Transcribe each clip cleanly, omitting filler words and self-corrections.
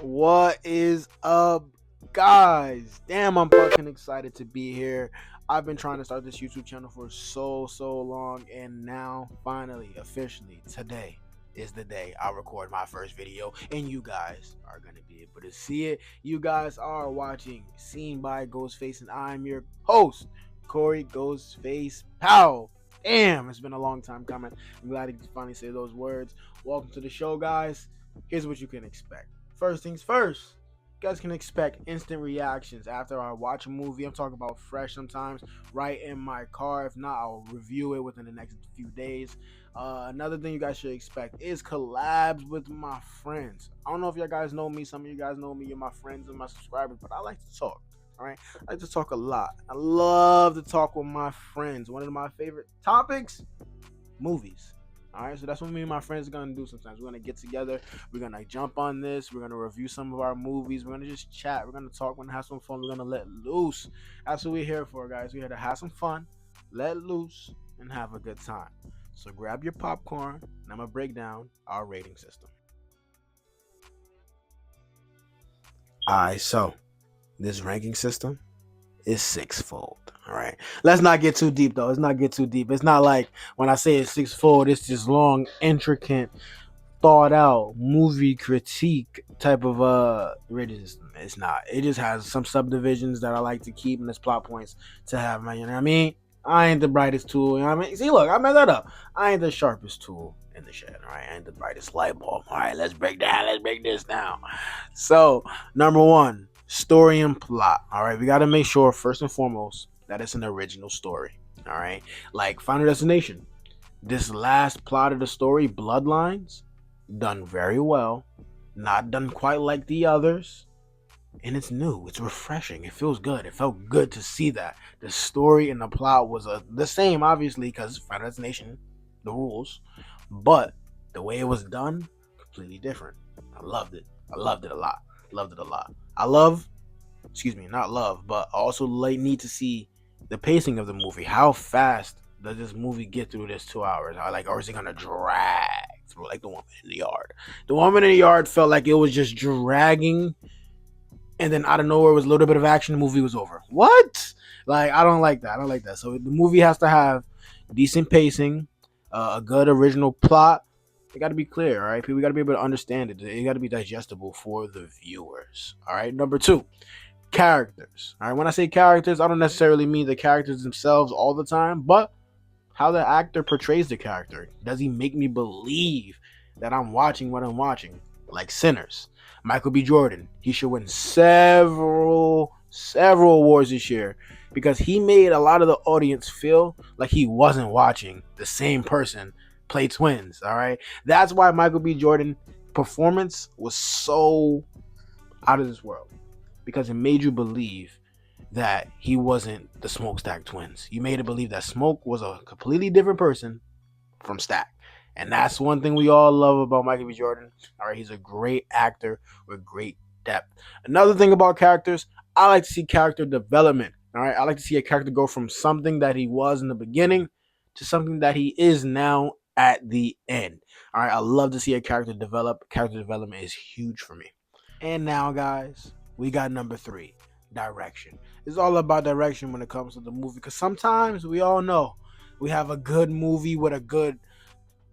What is up, guys? Damn, I'm fucking excited to be here. I've been trying to start this YouTube channel for so long, and now, finally, officially, today is the day I record my first video, and you guys are gonna be able to see it. You guys are watching Seen by Ghostface, and I'm your host, Corey Ghostface Powell. Damn, it's been a long time coming. I'm glad to finally say those words. Welcome to the show, guys. Here's what you can expect. First things first, you guys can expect instant reactions after I watch a movie. I'm talking about fresh sometimes, right in my car. If not, I'll review it within the next few days. Another thing you guys should expect is collabs with my friends. I don't know if you guys know me. Some of you guys know me. You're my friends and my subscribers, but I like to talk. All right, I like to talk a lot. I love to talk with my friends. One of my favorite topics: movies. All right, so that's what me and my friends are gonna do. Sometimes we're gonna get together, we're gonna jump on this, we're gonna review some of our movies, we're gonna just chat, we're gonna talk, we're gonna have some fun, we're gonna let loose. That's what we're here for, guys. We're here to have some fun, let loose, and have a good time. So grab your popcorn, and I'm gonna break down our rating system. All right, so this ranking system is sixfold. All right. Let's not get too deep though. Let's not get too deep. It's not like when I say it's sixfold, it's this long, intricate, thought out movie critique type of rating system. It's not. It just has some subdivisions that I like to keep and there's plot points to have, man. You know what I mean? I ain't the brightest tool. You know what I mean? See, look, I messed that up. I ain't the sharpest tool in the shed. All right. I ain't the brightest light bulb. All right, let's break down. Let's break this down. So, number one, story and plot. All right. We got to make sure, first and foremost, that it's an original story. All right. Like Final Destination. This last plot of the story, Bloodlines, done very well. Not done quite like the others. And it's new. It's refreshing. It feels good. It felt good to see that. The story and the plot was the same, obviously, because Final Destination, the rules. But the way it was done, completely different. I loved it. I loved it a lot. Loved it a lot. I love, excuse me, not love, but also need to see the pacing of the movie. How fast does this movie get through this 2 hours? Or is it gonna drag through like the woman in the yard? The woman in the yard felt like it was just dragging, and then out of nowhere was a little bit of action. The movie was over. What? Like I don't like that. I don't like that. So the movie has to have decent pacing, a good original plot. It got to be clear, all right? People got to be able to understand it. It got to be digestible for the viewers, all right? Number two, characters. All right, when I say characters, I don't necessarily mean the characters themselves all the time, but how the actor portrays the character. Does he make me believe that I'm watching what I'm watching? Like Sinners, Michael B. Jordan. He should win several awards this year because he made a lot of the audience feel like he wasn't watching the same person play twins. All right, that's why Michael B. Jordan performance was so out of this world, because it made you believe that he wasn't the Smokestack twins. You made it believe that Smoke was a completely different person from Stack. And that's one thing we all love about Michael B. Jordan. All right, he's a great actor with great depth. Another thing about characters, I like to see character development. All right, I like to see a character go from something that he was in the beginning to something that he is now at the end. All right, I love to see a character develop. Character development is huge for me. And now, guys, we got number three, direction. It's all about direction when it comes to the movie, because sometimes we all know we have a good movie with a good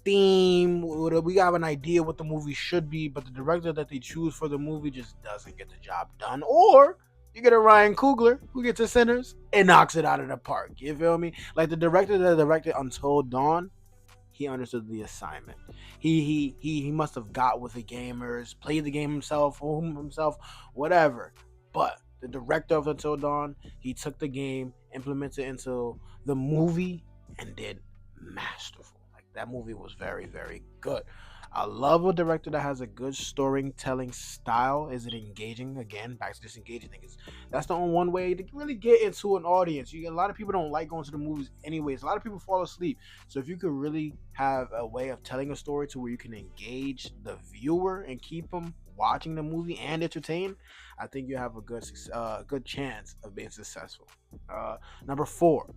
theme. We have an idea what the movie should be, but the director that they choose for the movie just doesn't get the job done. Or you get a Ryan Coogler who gets a Sinners and knocks it out of the park. You feel me? Like the director that directed Until Dawn, he understood the assignment. He must have got with the gamers, played the game himself, whatever. But the director of Until Dawn, he took the game, implemented it into the movie, and did masterful. Like that movie was very, very good. I love a director that has a good storytelling style. Is it engaging? Again, back to this engaging thing. That's the only one way to really get into an audience. A lot of people don't like going to the movies anyways. A lot of people fall asleep. So if you could really have a way of telling a story to where you can engage the viewer and keep them watching the movie and entertained, I think you have a good chance of being successful. Number four,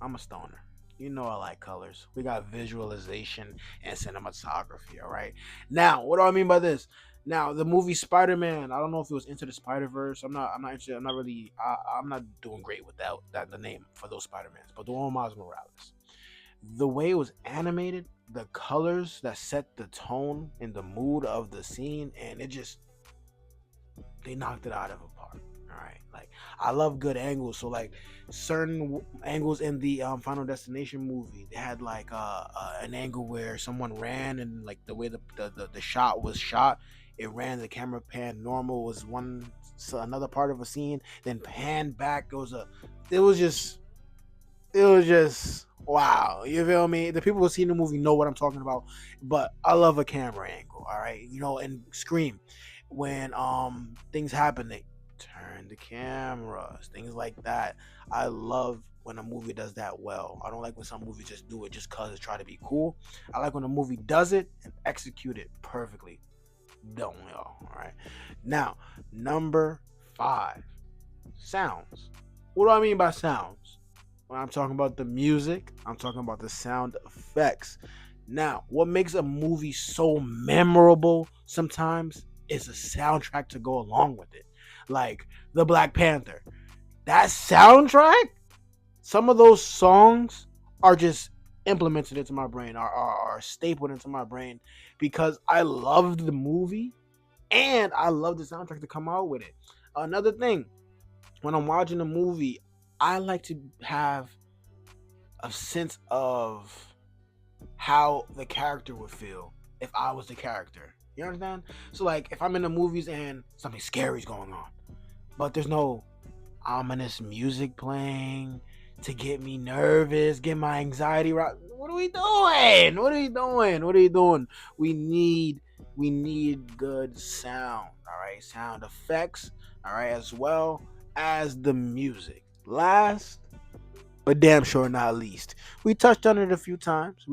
I'm a stoner. You know I like colors. We got visualization and cinematography, all right? Now, what do I mean by this? Now the movie Spider-Man. I don't know if it was Into the Spider-Verse. I'm not interested. I'm not really. I'm not doing great with that the name for those Spider-Mans. But the one with Miles Morales, the way it was animated, the colors that set the tone and the mood of the scene, and it just they knocked it out of the park. All right, like I love good angles. So like certain angles in the Final Destination movie, they had like an angle where someone ran and like the way the shot was shot, it ran the camera pan normal was one so another part of a scene, then pan back goes a. It was just wow. You feel me? The people who see the movie know what I'm talking about. But I love a camera angle. All right, you know, and Scream, when things happen, they turn the cameras, things like that. I love when a movie does that well. I don't like when some movies just do it just cause it's try to be cool. I like when a movie does it and execute it perfectly. Don't we all? All right. Now, number 5, sounds. What do I mean by sounds? When I'm talking about the music, I'm talking about the sound effects. Now, what makes a movie so memorable sometimes is a soundtrack to go along with it. Like the Black Panther. That soundtrack, some of those songs are just implemented into my brain, are stapled into my brain because I loved the movie and I love the soundtrack to come out with it. Another thing, when I'm watching a movie, I like to have a sense of how the character would feel if I was the character. You understand? So like if I'm in the movies and something scary is going on, but there's no ominous music playing to get me nervous, get my anxiety right. What are we doing? What are we doing? What are you doing? We need good sound, all right? Sound effects, all right, as well as the music. Last but damn sure not least. We touched on it a few times.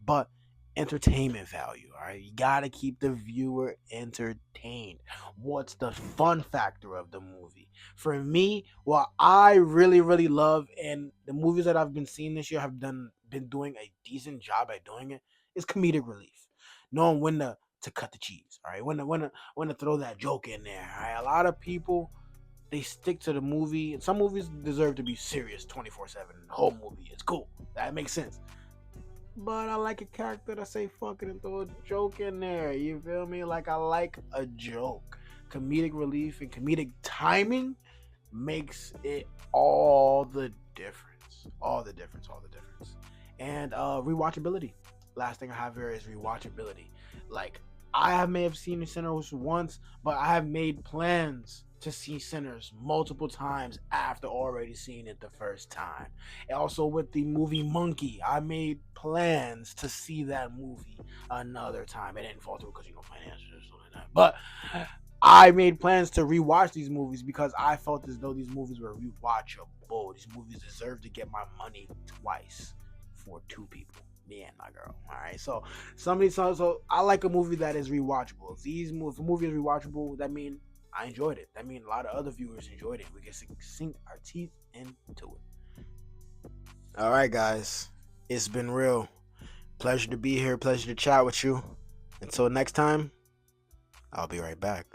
But entertainment value, all right? You gotta keep the viewer entertained. What's the fun factor of the movie? For me, what I really, really love, and the movies that I've been seeing this year have been doing a decent job at doing it, is comedic relief. Knowing when to cut the cheese, all right? When to throw that joke in there, all right? A lot of people they stick to the movie. Some movies deserve to be serious 24/7. The whole movie is cool. That makes sense. But I like a character that say fuck it and throw a joke in there. You feel me? Like I like a joke. Comedic relief and comedic timing makes it all the difference. All the difference. All the difference. And rewatchability. Last thing I have here is rewatchability. Like may have seen the Sinners once, but I have made plans to see Sinners multiple times after already seeing it the first time. And also with the movie Monkey, I made plans to see that movie another time. It didn't fall through because financial or something like that. But I made plans to rewatch these movies because I felt as though these movies were rewatchable. These movies deserve to get my money twice for two people. Me and my girl. All right. So so I like a movie that is rewatchable. If a movie is rewatchable, that means I enjoyed it. That means a lot of other viewers enjoyed it. We can sink our teeth into it. All right, guys. It's been real. Pleasure to be here. Pleasure to chat with you. Until next time, I'll be right back.